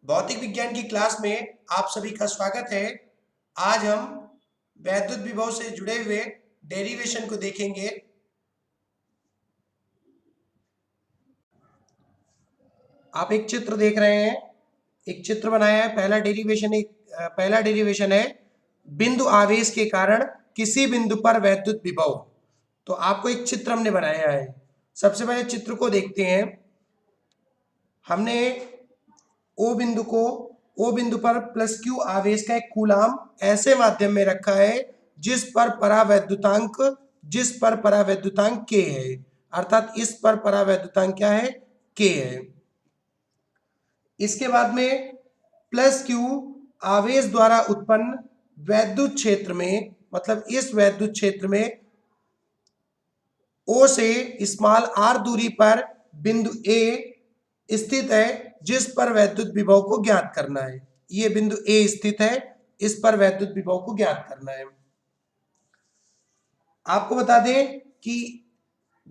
भौतिक विज्ञान की क्लास में आप सभी का स्वागत है। आज हम वैद्युत विभव से जुड़े हुए डेरिवेशन को देखेंगे। आप एक चित्र देख रहे हैं, एक चित्र बनाया है। पहला डेरिवेशन है बिंदु आवेश के कारण किसी बिंदु पर वैद्युत विभव। तो आपको एक चित्र हमने बनाया है। सबसे पहले चित्र को देखते हैं। हमने ओ बिंदु पर प्लस क्यू आवेश का एक कूलाम ऐसे माध्यम में रखा है जिस पर परावैद्युतांक के है, अर्थात इस पर परावैद्युतांक क्या है, के है। इसके बाद में प्लस क्यू आवेश द्वारा उत्पन्न वैद्युत क्षेत्र में, मतलब इस वैद्युत क्षेत्र में ओ से स्मॉल आर दूरी पर बिंदु ए स्थित है जिस पर वैद्युत विभव को ज्ञात करना है। ये बिंदु ए स्थित है, इस पर वैद्युत विभव को ज्ञात करना है। आपको बता दें कि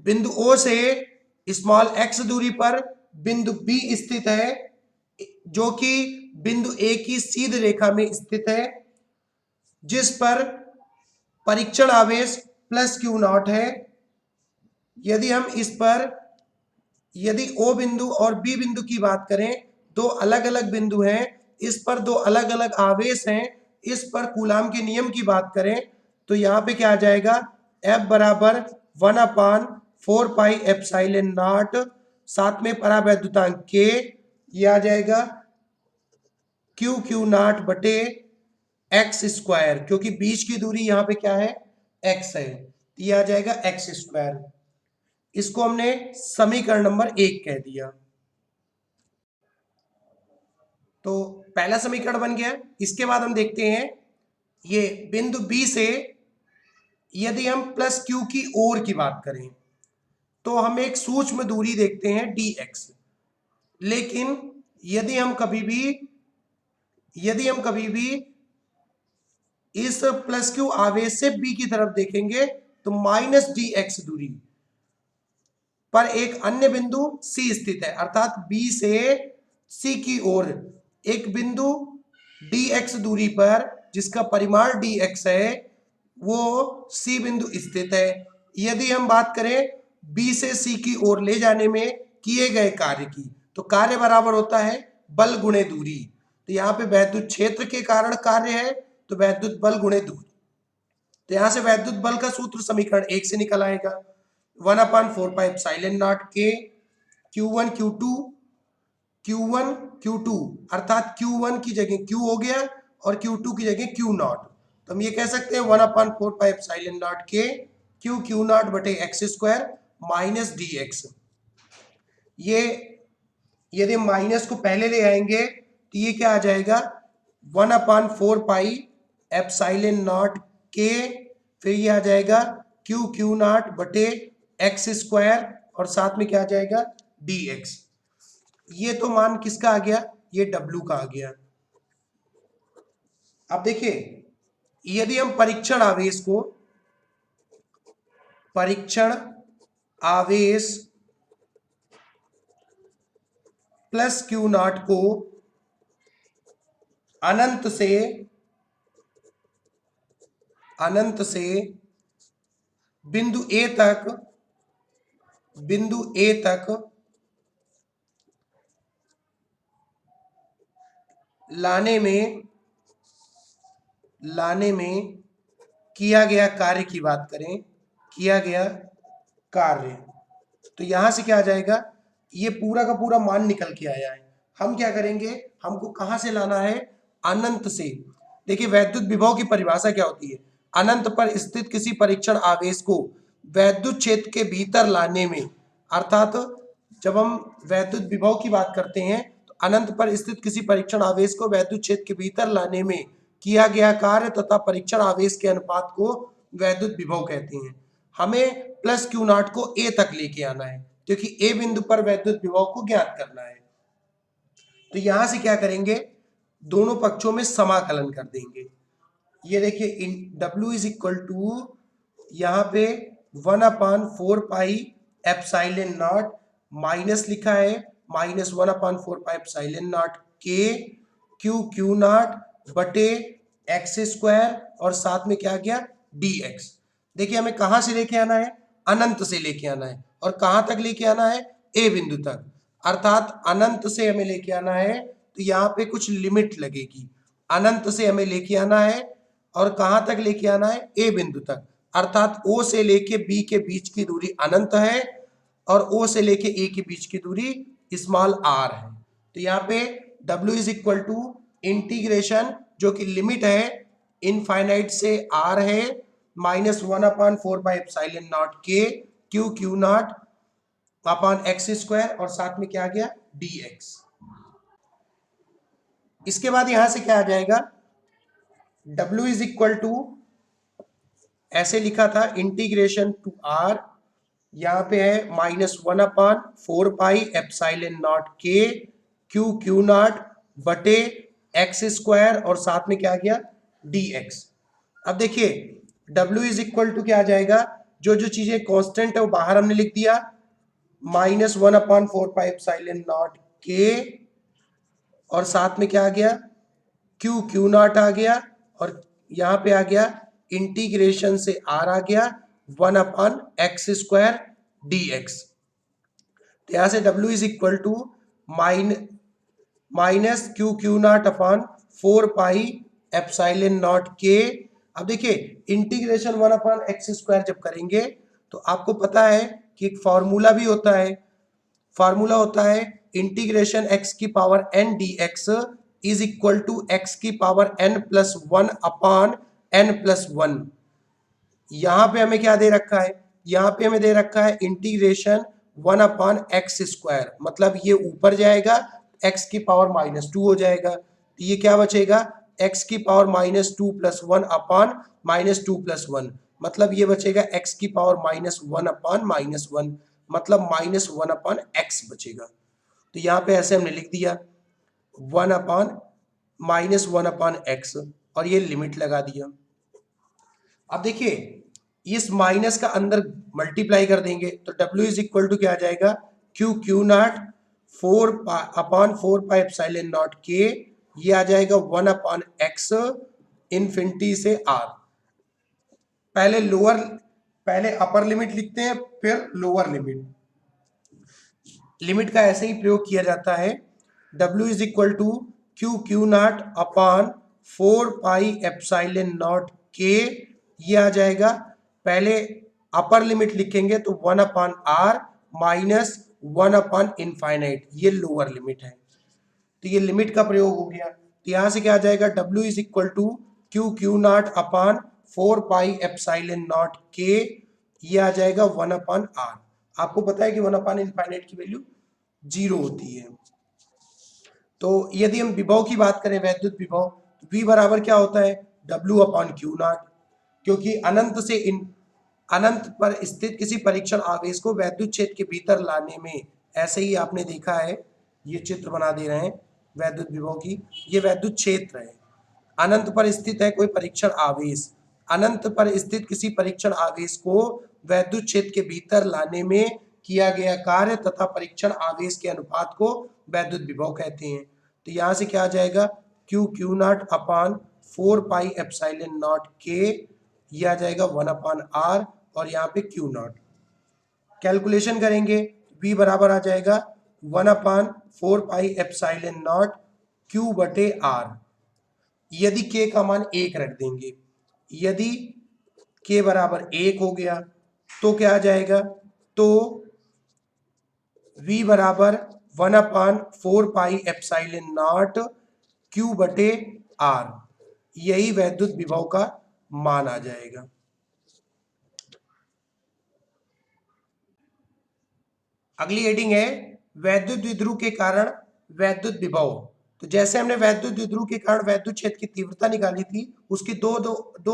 बिंदु ओ से स्मॉल एक्स दूरी पर बिंदु बी स्थित है जो कि बिंदु ए की सीधी रेखा में स्थित है, जिस पर परीक्षण आवेश प्लस क्यू नॉट है। यदि ओ बिंदु और बी बिंदु की बात करें, दो अलग अलग बिंदु हैं, इस पर दो अलग अलग आवेश हैं। इस पर कूलाम के नियम की बात करें तो यहाँ पे क्या आ जाएगा, F बराबर 1/4 पाई एप्सिलॉन नॉट, साथ में परावैद्युतांक के, ये आ जाएगा क्यू नॉट बटे एक्स स्क्वायर, क्योंकि बीच की दूरी यहाँ पे क्या है, एक्स है, ये आ जाएगा एक्स स्क्वायर। इसको हमने समीकरण नंबर 1 कह दिया। तो पहला समीकरण बन गया। इसके बाद हम देखते हैं ये बिंदु बी से यदि हम प्लस क्यू की ओर की बात करें तो हम एक सूक्ष्म दूरी देखते हैं dx। लेकिन यदि हम कभी भी इस प्लस क्यू आवेश से बी की तरफ देखेंगे तो माइनस dx दूरी पर एक अन्य बिंदु C स्थित है, अर्थात B से C की ओर एक बिंदु dx दूरी पर जिसका परिमाण dx है वो C बिंदु स्थित है। यदि हम बात करें B से C की ओर ले जाने में किए गए कार्य की, तो कार्य बराबर होता है बल गुणे दूरी। तो यहाँ पे वैद्युत क्षेत्र के कारण कार्य है तो वैद्युत बल गुणे दूरी। तो यहां से वैद्युत बल का सूत्र समीकरण 1 से निकल आएगा, 1/4 पाई एप्सिलॉन नॉट के Q1 Q2 अर्थात Q1 की जगह Q हो गया और Q2 की जगह Q नॉट। तो हम ये कह सकते हैं 1/4 पाई एप्सिलॉन नॉट के Q नॉट बटे एक्स स्क्वायर माइनस dx। ये यदि माइनस को पहले ले आएंगे तो ये क्या आ जाएगा, 1/4 पाई एप्सिलॉन नॉट के, फिर ये आ जाएगा Q नॉट बटे एक्स स्क्वायर और साथ में क्या आ जाएगा dx। ये तो मान किसका आ गया, ये W का आ गया। अब देखिए यदि हम परीक्षण आवेश प्लस क्यू नॉट को अनंत से बिंदु ए तक लाने में किया गया कार्य की बात करें, तो यहां से क्या आ जाएगा, ये पूरा का पूरा मान निकल के आया है। हम क्या करेंगे, हमको कहां से लाना है, अनंत से। देखिए वैद्युत विभव की परिभाषा क्या होती है, अनंत पर स्थित किसी परीक्षण आवेश को वैद्युत क्षेत्र के भीतर लाने में, अर्थात जब हम वैद्युत विभव की बात करते हैं तो अनंत पर स्थित किसी परीक्षण आवेश को वैद्युत क्षेत्र के भीतर लाने में किया गया कार्य तथा परीक्षण आवेश के अनुपात को वैद्युत विभव कहते हैं। हमें प्लस क्यू नॉट को ए तक लेके आना है क्योंकि ए बिंदु पर वैद्युत विभव को ज्ञात करना है। तो यहां से क्या करेंगे, दोनों पक्षों में समाकलन कर देंगे। ये देखिए W इज इक्वल टू यहाँ पे 1/4 पाई एप्सिलॉन नॉट, माइनस लिखा है माइनस 1/4 पाई एप्सिलॉन नॉट, के क्यू नॉट बटे एक्स स्क्वायर और साथ में क्या आ गया डी एक्स। देखिए हमें कहां से लेके आना है, अनंत से लेके आना है, और कहां तक लेके आना है, ए बिंदु तक। अर्थात अनंत से हमें लेके आना है तो यहाँ पे कुछ लिमिट लगेगी। अनंत से हमें लेके आना है और कहां तक लेके आना है, ए बिंदु तक। अर्थात ओ से लेके बी के बीच की दूरी अनंत है और ओ से लेके ए के बीच की दूरी स्मॉल आर है। तो यहाँ पे W is equal to integration, जो कि लिमिट है इनफाइनाइट से आर है, -1/4 के Q naught upon x square और साथ में क्या आ गया dx। इसके बाद यहां से क्या आ जाएगा, W इज इक्वल टू ऐसे लिखा था इंटीग्रेशन टू आर, यहाँ पे है -1/4 के क्यू नॉट बटे एक्स स्क्वायर और साथ में क्या आ गया dx। अब देखिए W इज इक्वल टू क्या आ जाएगा, जो जो चीजें कांस्टेंट है वो बाहर हमने लिख दिया, -1/4 के और साथ में क्या आ गया क्यू नॉट आ गया और यहाँ पे आ गया इंटीग्रेशन से आर आ गया 1/x² dx। तो यहां से W is equal to minus q naught upon 4πε0 के। अब देखिए इंटीग्रेशन 1/x² जब करेंगे तो आपको पता है कि एक फॉर्मूला भी होता है, फॉर्मूला होता है इंटीग्रेशन x की power n dx is equal to x की पावर n+1 अपॉन n+1। यहां पे हमें क्या दे रखा है, यहां पे हमें दे रखा है इंटीग्रेशन 1/x², मतलब ये ऊपर जाएगा x की पावर -2 हो जाएगा, तो ये क्या बचेगा x की पावर -2 + 1 अपॉन -2 + 1, मतलब ये बचेगा x की पावर -1 अपॉन -1, मतलब -1/x बचेगा। तो यहाँ पे ऐसे हमने लिख दिया 1/-1/x और ये लिमिट लगा दिया। अब देखिए इस माइनस का अंदर मल्टीप्लाई कर देंगे तो W इज इक्वल टू क्या आ जाएगा, क्यू नॉट 4/4 के, ये आ जाएगा 1/x इन्फिनिटी से r। पहले अपर लिमिट लिखते हैं फिर लोअर लिमिट। लिमिट का ऐसे ही प्रयोग किया जाता है, W is equal to q naught upon 4πε0 के, ये आ जाएगा, पहले अपर लिमिट लिखेंगे तो 1/r माइनस 1/∞, ये लोअर लिमिट है। तो ये लिमिट का प्रयोग हो गया, तो यहां से क्या आ जाएगा, W is equal to q naught upon 4πε0 के, ये आ जाएगा 1/r। आपको पता है कि 1/∞ की वैल्यू 0 होती है। तो यदि हम विभव की बात करें, वैद्युत विभव, V बराबर क्या होता है, W/Q0, क्योंकि अनंत पर स्थित किसी परीक्षण आवेश को वैद्युत क्षेत्र के भीतर लाने में, ऐसे ही आपने देखा है, ये चित्र बना दे रहे हैं वैद्युत विभव की, ये वैद्युत क्षेत्र है, अनंत पर स्थित है कोई परीक्षण आवेश, अनंत पर स्थित किसी परीक्षण आवेश को वैद्युत क्षेत्र के भीतर लाने में किया गया कार्य तथा परीक्षण आवेश के अनुपात को वैद्युत विभव कहते हैं। तो यहां से क्या आ जाएगा, क्यू नॉट अपॉन 4πε0 के, ये आ जाएगा 1/r और यहाँ पे क्यू नॉट। कैलकुलेशन करेंगे V बराबर आ जाएगा 1/4πε0 Q/r। यदि K का मान 1 रख देंगे, यदि K बराबर 1 हो गया तो क्या आ जाएगा, तो V बराबर 1/4πε0 Q/r, यही वैद्युत विभव का मान आ जाएगा। अगली हेडिंग है वैद्युत द्विध्रुव के कारण वैद्युत विभव। तो जैसे हमने वैद्युत द्विध्रुव के कारण वैद्युत क्षेत्र की तीव्रता निकाली थी, उसकी दो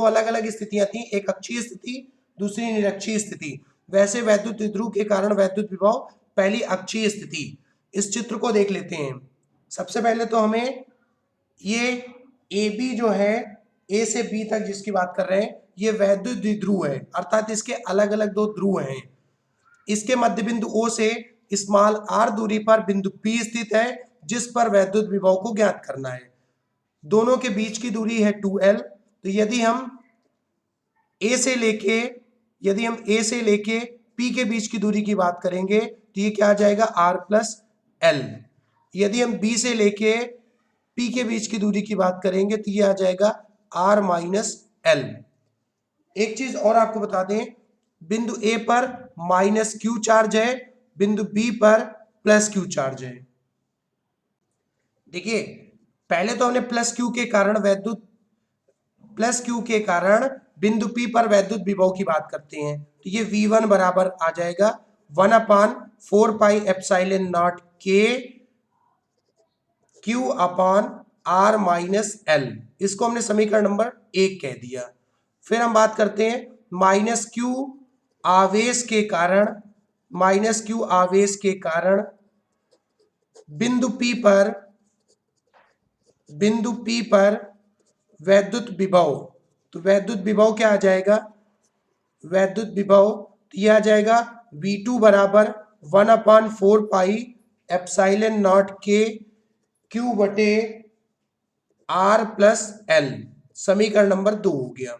अलग अलग स्थितियां थी, एक अक्षीय स्थिति दूसरी निरक्षीय स्थिति। वैसे वैद्युत द्विध्रुव के कारण वैद्युत विभव पहली अक्षीय स्थिति। इस चित्र को देख लेते हैं। सबसे पहले तो हमें ये AB जो है, A से B तक जिसकी बात कर रहे हैं, ये वैद्युत द्विध्रुव है, अर्थात इसके अलग अलग दो ध्रुव हैं। इसके मध्य बिंदु O से स्मॉल r दूरी पर बिंदु P स्थित है, जिस पर वैद्युत विभव को ज्ञात करना है। दोनों के बीच की दूरी है 2L। तो यदि हम A से लेके P के बीच की दूरी की बात करेंगे तो ये क्या आ जाएगा R प्लस L। यदि हम B से लेके P के बीच की दूरी की बात करेंगे तो ये आ जाएगा R माइनस L। एक चीज और आपको बता दें, बिंदु A पर माइनस Q चार्ज है, बिंदु B पर प्लस Q चार्ज है। देखिए पहले तो हमने प्लस Q के कारण बिंदु P पर वैद्युत विभव की बात करते हैं। तो ये V1 बराबर आ जाएगा 1/4 pi epsilon naught K Q अपान R माइनस L। इसको हमने समीकरण नंबर 1 कह दिया। फिर हम बात करते हैं माइनस Q आवेश के कारण बिंदु P पर वैद्युत विभव। तो वैद्युत विभव क्या आ जाएगा, वैद्युत विभव तो यह आ जाएगा V2 बराबर 1/4 pi epsilon naught K Q बटे R प्लस L। समीकरण नंबर 2 हो गया।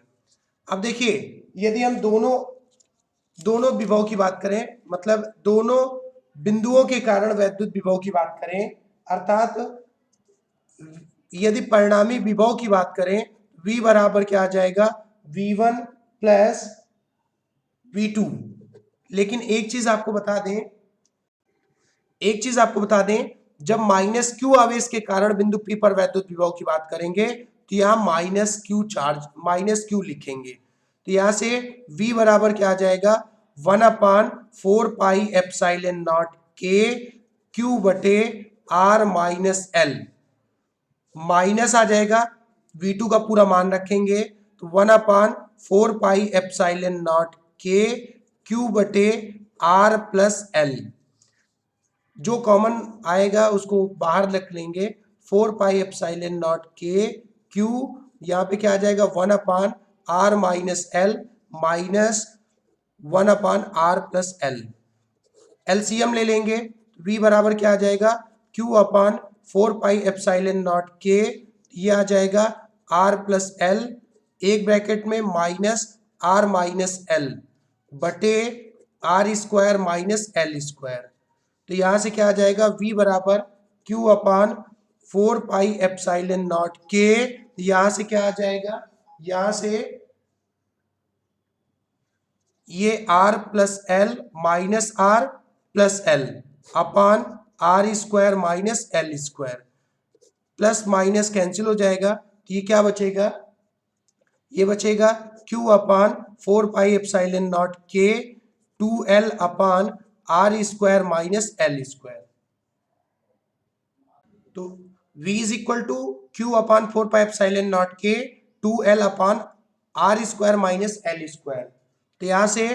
अब देखिए यदि हम दोनों विभव की बात करें, मतलब दोनों बिंदुओं के कारण वैद्युत विभव की बात करें, अर्थात यदि परिणामी विभव की बात करें V बराबर क्या आ जाएगा V1 प्लस V2। लेकिन एक चीज आपको बता दें, जब माइनस Q आवेश के कारण बिंदु P पर वैद्युत विभव की बात करेंगे तो यहां माइनस Q लिखेंगे। तो यहां से V बराबर क्या आ जाएगा 1/4 pi epsilon naught K Q बटे R माइनस L। माइनस आ जाएगा, V2 का पूरा मान रखेंगे तो 1/4 pi epsilon naught K Q बटे R प्लस L। जो कॉमन आएगा उसको बाहर रख लेंगे, 4 पाई एप्सिलॉन नॉट K Q, यहाँ पे क्या आ जाएगा 1/R minus L minus 1/R plus L। LCM ले लेंगे, V बराबर क्या आ जाएगा Q/4 pi epsilon naught K, ये आ जाएगा R प्लस L, एक ब्रैकेट में माइनस R माइनस L बटे R square minus L square. तो यहां से क्या आ जाएगा V बराबर Q/4 pi epsilon naught K। यहां से क्या आ जाएगा, यहां से ये R plus L minus R plus L upon R square minus L square, plus minus cancel हो जाएगा। तो ये क्या बचेगा, ये बचेगा Q/4 pi epsilon naught K 2L upon R square minus L square. तो V is equal to Q/4 pi epsilon naught K 2L upon R square minus L square. तो यहां से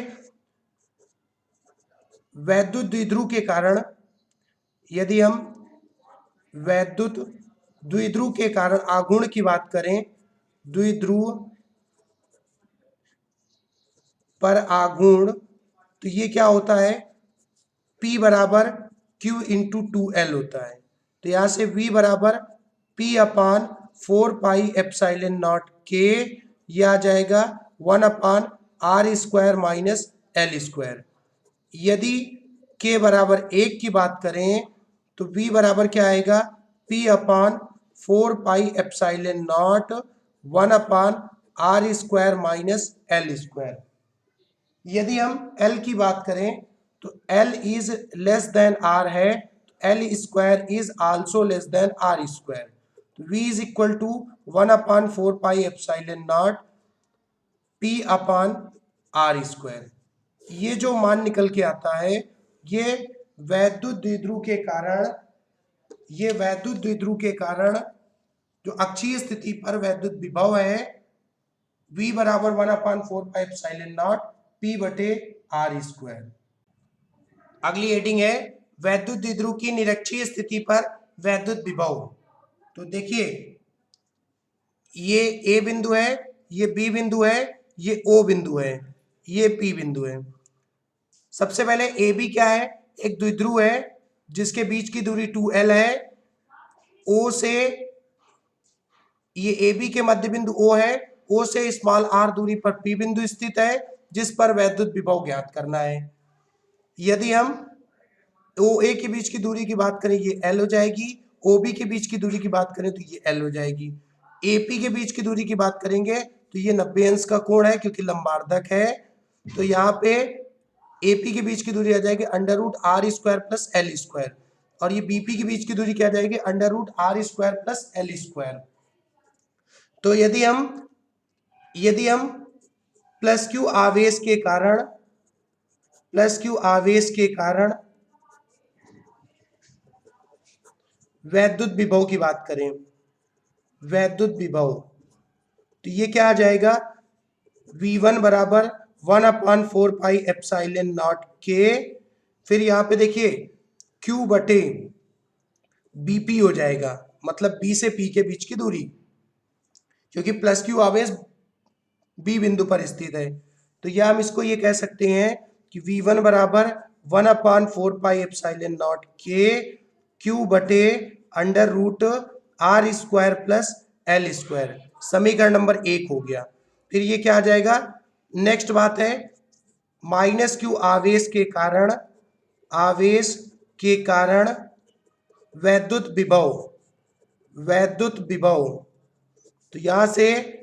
वैद्युत द्विध्रुव के कारण, यदि हम वैद्युत द्विध्रुव के कारण आघूर्ण की बात करें, द्विध्रुव पर आघूर्ण, तो ये क्या होता है P बराबर Q इंटू 2L होता है। तो यहां से V बराबर P/4 pi epsilon naught K, ये आ जाएगा 1/R square minus L square. यदि K बराबर 1 की बात करें तो V बराबर क्या आएगा P/4 pi epsilon naught 1/R square minus L square. यदि हम L की बात करें तो L is less than R है, L square is also less than R square. V is equal to 1/4 pi epsilon naught P/R square. ये जो मान निकल के आता है, ये वैद्युत द्विध्रुव के कारण जो अक्षीय स्थिति पर वैद्युत विभव है V बराबर 1/4 पाई एप्सिलॉन नॉट P बटे R स्क्वायर। अगली हेडिंग है वैद्युत द्विध्रुव की निरक्षीय स्थिति पर वैद्युत विभव। तो देखिए ये A बिंदु है, ये B बिंदु है, ये O बिंदु है, ये P बिंदु है। सबसे पहले AB क्या है, एक द्विध्रुव है जिसके बीच की दूरी 2L है। ओ से, ये ए बी के मध्य बिंदु ओ है, ओ से स्मॉल आर दूरी पर पी बिंदु स्थित है जिस पर वैद्युत विभव ज्ञात करना है। यदि हम ओ ए के बीच की दूरी की बात करें ये एल हो जाएगी, ओ बी के बीच की दूरी की बात करें तो ये एल हो जाएगी, ए पी के बीच की दूरी की बात करेंगे तो ये 90 अंश का कोण है क्योंकि लंबार्धक है। तो यहाँ पे एपी के बीच की दूरी आ जाएगी under root R square plus L square, और ये बीपी के बीच की दूरी क्या आ जाएगी under root R square plus L square. तो यदि हम प्लस क्यू आवेश के कारण वैद्युत विभव की बात करें, वैद्युत विभव, तो ये क्या आ जाएगा V1 बराबर 1/4 पाई एप्सिलॉन नॉट के, फिर यहाँ पे देखिए Q बटे BP हो जाएगा, मतलब B से P के बीच की दूरी, क्योंकि प्लस क्यू आवेश B बिंदु पर स्थित है। तो यह हम इसको ये कह सकते हैं कि V1 बराबर 1/4 पाई एप्सिलॉन नॉट के Q बटे under root R square plus L square, समीकरण नंबर 1 हो गया। फिर ये क्या आ जाएगा, नेक्स्ट बात है माइनस क्यू आवेश के कारण वैद्युत विभव, तो यहां से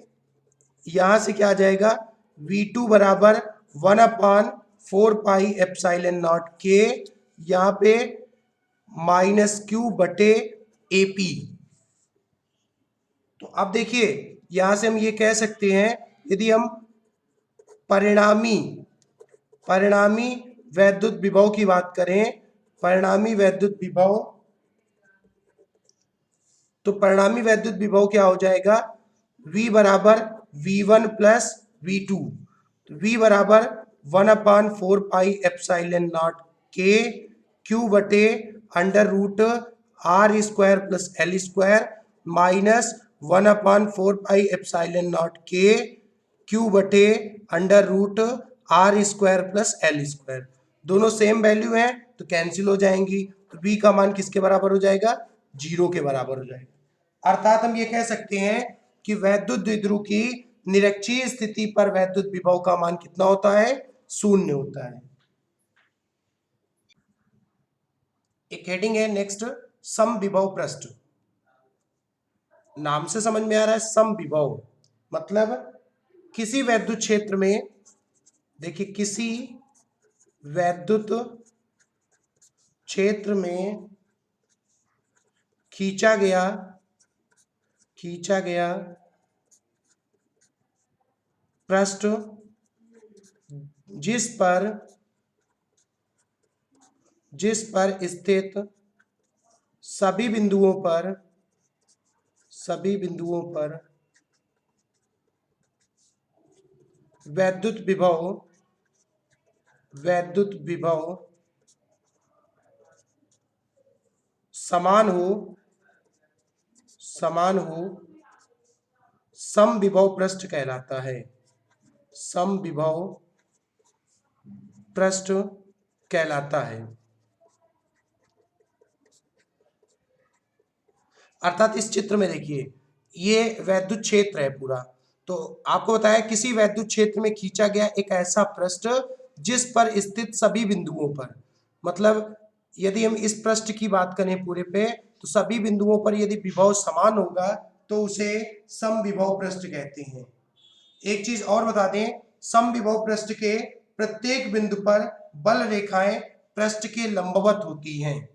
क्या आ जाएगा V2 बराबर 1/4 पाई एप्सिलॉन नॉट के, यहाँ पे माइनस क्यू बटे एपी। तो अब देखिए यहां से हम ये कह सकते हैं यदि हम परिणामी वैद्युत विभव की बात करें, परिणामी वैद्युत विभव क्या हो जाएगा, V बराबर V1 प्लस V2, तो V बराबर 1/4 पाई एप्सिलॉन नॉट के Q बटे under root R square plus L square minus 1/4 pi epsilon naught के Q बटे under root R square plus L square, दोनों सेम वैल्यू हैं तो कैंसिल हो जाएंगी, तो V का मान किसके बराबर हो जाएगा, 0 के बराबर हो जाएगा। अर्थात हम ये कह सकते हैं कि वैद्युत द्विध्रुव की निरक्षीय स्थिति पर वैद्युत विभव का मान कितना होता है, 0 होता है। एक हेडिंग है नेक्स्ट समविभव पृष्ठ, नाम से समझ में आ रहा है समविभव मतलब किसी वैद्युत क्षेत्र में, देखिए किसी वैद्युत क्षेत्र में खींचा गया पृष्ठ जिस पर स्थित सभी बिंदुओं पर वैद्युत विभव समान हो समविभव पृष्ठ कहलाता है, समविभव पृष्ठ कहलाता है। अर्थात इस चित्र में देखिए ये वैद्युत क्षेत्र है पूरा, तो आपको बताया किसी वैद्युत क्षेत्र में खींचा गया एक ऐसा पृष्ठ जिस पर स्थित सभी बिंदुओं पर, मतलब यदि हम इस पृष्ठ की बात करें पूरे पे तो सभी बिंदुओं पर यदि विभव समान होगा तो उसे समविभव पृष्ठ कहते हैं। एक चीज और बता दें, समविभव पृष्ठ के प्रत्येक बिंदु पर बल रेखाएं पृष्ठ के लंबवत होती हैं।